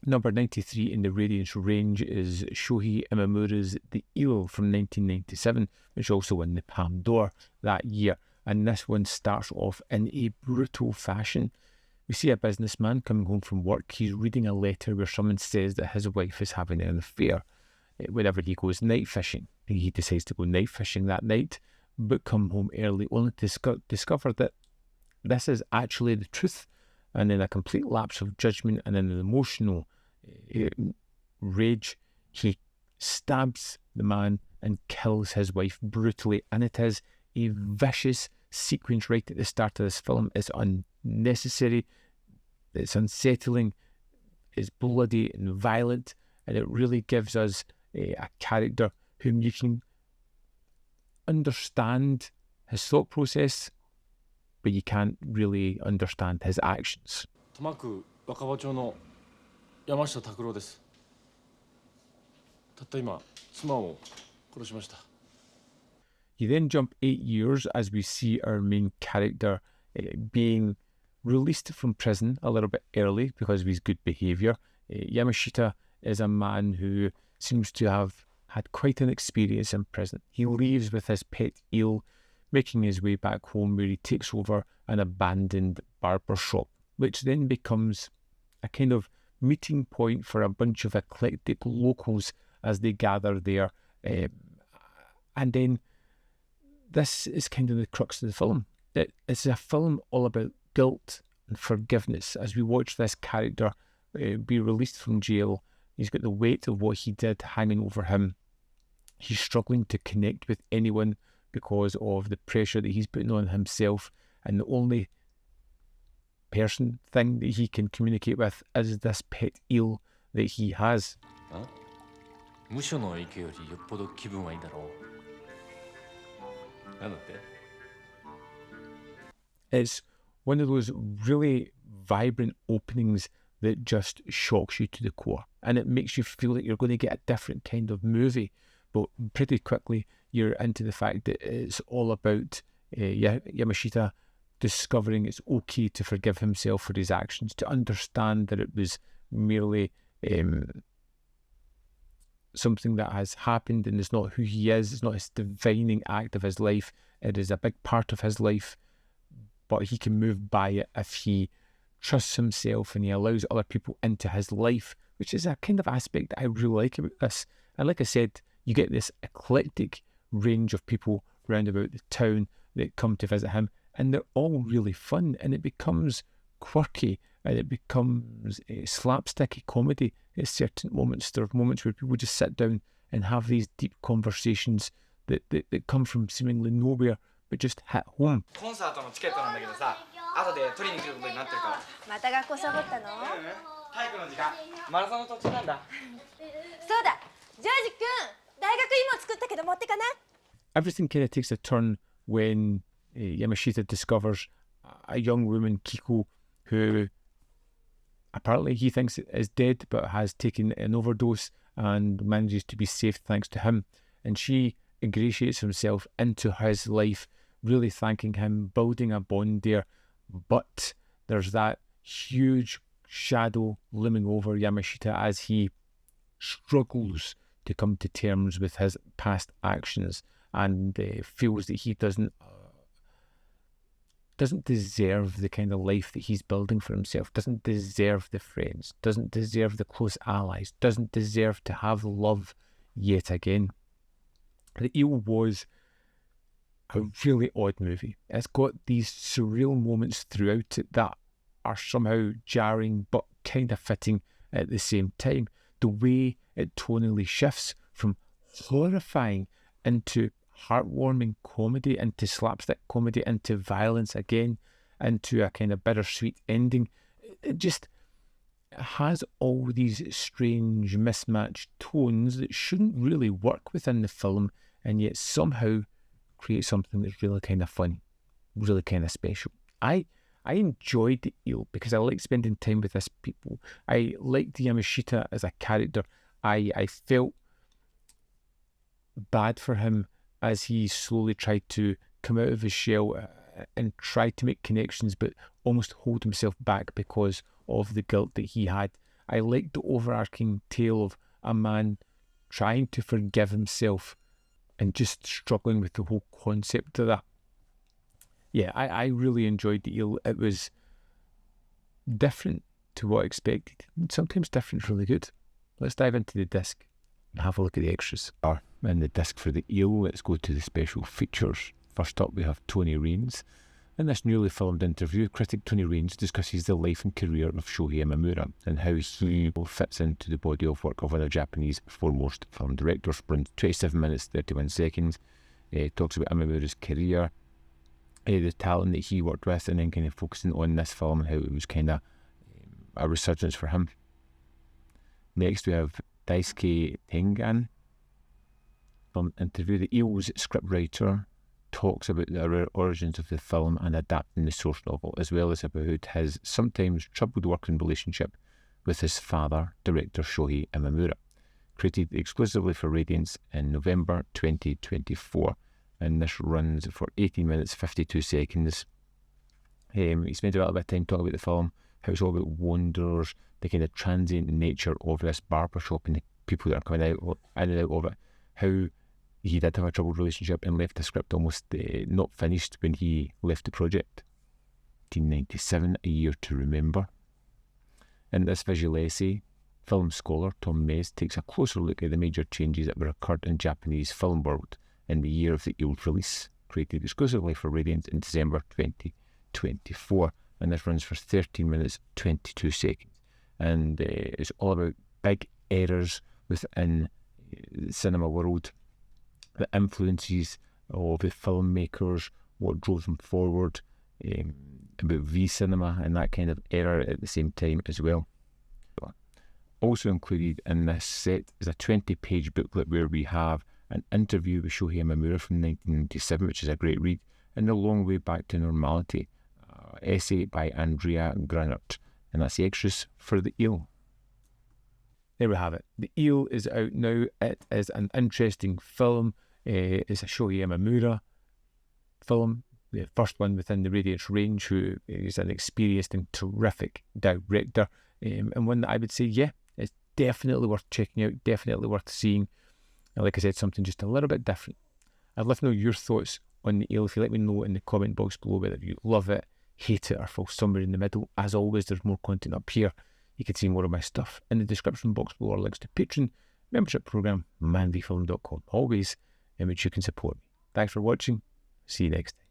Number 93 in the Radiance range is Shôhei Imamura's The Eel from 1997, which also won the Palme d'Or that year. And this one starts off in a brutal fashion. We see a businessman coming home from work. He's reading a letter where someone says that his wife is having an affair. Whenever he goes night fishing, he decides to go night fishing that night, but come home early only to discover that this is actually the truth. And in a complete lapse of judgment and in an emotional rage, he stabs the man and kills his wife brutally. And it is a vicious sequence right at the start of this film. It's unnecessary, it's unsettling, it's bloody and violent, and it really gives us a character whom you can understand his thought process, but you can't really understand his actions. 多摩区若葉町の山下拓郎です。たった今、妻を殺しました。 You then jump 8 years as we see our main character being released from prison a little bit early because of his good behaviour. Yamashita is a man who seems to have had quite an experience in prison. He leaves with his pet eel, making his way back home where he takes over an abandoned barbershop, which then becomes a kind of meeting point for a bunch of eclectic locals as they gather there. And then this is kind of the crux of the film. It's a film all about guilt and forgiveness. As we watch this character be released from jail, he's got the weight of what he did hanging over him. He's struggling to connect with anyone because of the pressure that he's putting on himself, and the only thing that he can communicate with is this pet eel that he has. 無所の池よりよっぽど気分はいいだろう。なんだって？ It's one of those really vibrant openings that just shocks you to the core, and it makes you feel that you're going to get a different kind of movie, but pretty quickly you're into the fact that it's all about Yamashita discovering it's okay to forgive himself for his actions, to understand that it was merely something that has happened and it's not who he is, it's not his defining act of his life. It is a big part of his life, but he can move by it if he trusts himself and he allows other people into his life, which is a kind of aspect that I really like about this. And like I said, you get this eclectic range of people round about the town that come to visit him, and they're all really fun, and it becomes quirky and it becomes a slapsticky comedy at certain moments. There are moments where people just sit down and have these deep conversations that come from seemingly nowhere but just hit home. コンサートのチケットなんだけどさ、後で取りに来ることになってるから。また学校サボったの？体育の時間、マラソンの途中なんだ。そうだ、ジョージ君、大学芋作ったけど持ってかない？ Everything kind of takes a turn when Yamashita discovers a young woman, Kiko, who apparently he thinks is dead but has taken an overdose and manages to be saved thanks to him. And she ingratiates himself into his life, really thanking him, building a bond there. But there's that huge shadow looming over Yamashita as he struggles to come to terms with his past actions and feels that he doesn't deserve the kind of life that he's building for himself, doesn't deserve the friends, doesn't deserve the close allies, doesn't deserve to have love yet again. The Eel was a really odd movie. It's got these surreal moments throughout it that are somehow jarring but kind of fitting at the same time. The way it tonally shifts from horrifying into heartwarming comedy, into slapstick comedy, into violence again, into a kind of bittersweet ending. It just has all these strange mismatched tones that shouldn't really work within the film, and yet somehow create something that's really kind of fun, really kind of special. I enjoyed The Eel because I like spending time with these people. I liked Yamashita as a character. I felt bad for him as he slowly tried to come out of his shell and try to make connections, but almost hold himself back because of the guilt that he had. I liked the overarching tale of a man trying to forgive himself and just struggling with the whole concept of that. Yeah, I really enjoyed the eel. It was different to what I expected. Sometimes different is really good. Let's dive into the disc and have a look at the extras. And the disc for the eel, let's go to the special features. First up, we have Tony Raines. In this newly filmed interview, critic Tony Raines discusses the life and career of Shôhei Imamura and how he fits into the body of work of one of Japanese foremost film directors. Runs 27 minutes 31 seconds. Talks about Imamura's career, the talent that he worked with, and then kind of focusing on this film and how it was kind of a resurgence for him. Next we have Daisuke Tengan. From interview, the Eel's scriptwriter talks about the origins of the film and adapting the source novel, as well as about his sometimes troubled working relationship with his father, director Shôhei Imamura. Created exclusively for Radiance in November 2024, and this runs for 18 minutes 52 seconds. He spent a little bit of time talking about the film, how it's all about wanderers, the kind of transient nature of this barbershop and the people that are coming out in and out of it, how he did have a troubled relationship and left the script almost not finished when he left the project. 1997, A Year to Remember. In this visual essay, film scholar Tom Mez takes a closer look at the major changes that were occurred in Japanese film world in the year of the Eel's release, created exclusively for Radiance in December 2024, and this runs for 13 minutes 22 seconds. And it's all about big errors within the cinema world, the influences of the filmmakers, what drove them forward, about V-cinema and that kind of era at the same time as well. Also included in this set is a 20-page booklet where we have an interview with Shôhei Imamura from 1997, which is a great read, and The Long Way Back to Normality, essay by Andrea Granert, and that's the extras for the Eel. There we have it. The Eel is out now. It is an interesting film. It's a Shôhei Imamura film, the first one within the Radiance range, who is an experienced and terrific director, and one that I would say, yeah, it's definitely worth checking out, definitely worth seeing. And like I said, something just a little bit different. I'd love to know your thoughts on the Eel. If you let me know in the comment box below whether you love it, hate it, or fall somewhere in the middle. As always, there's more content up here. You can see more of my stuff in the description box below, or links to Patreon, membership program, manvfilm.com, always in which you can support me. Thanks for watching. See you next time.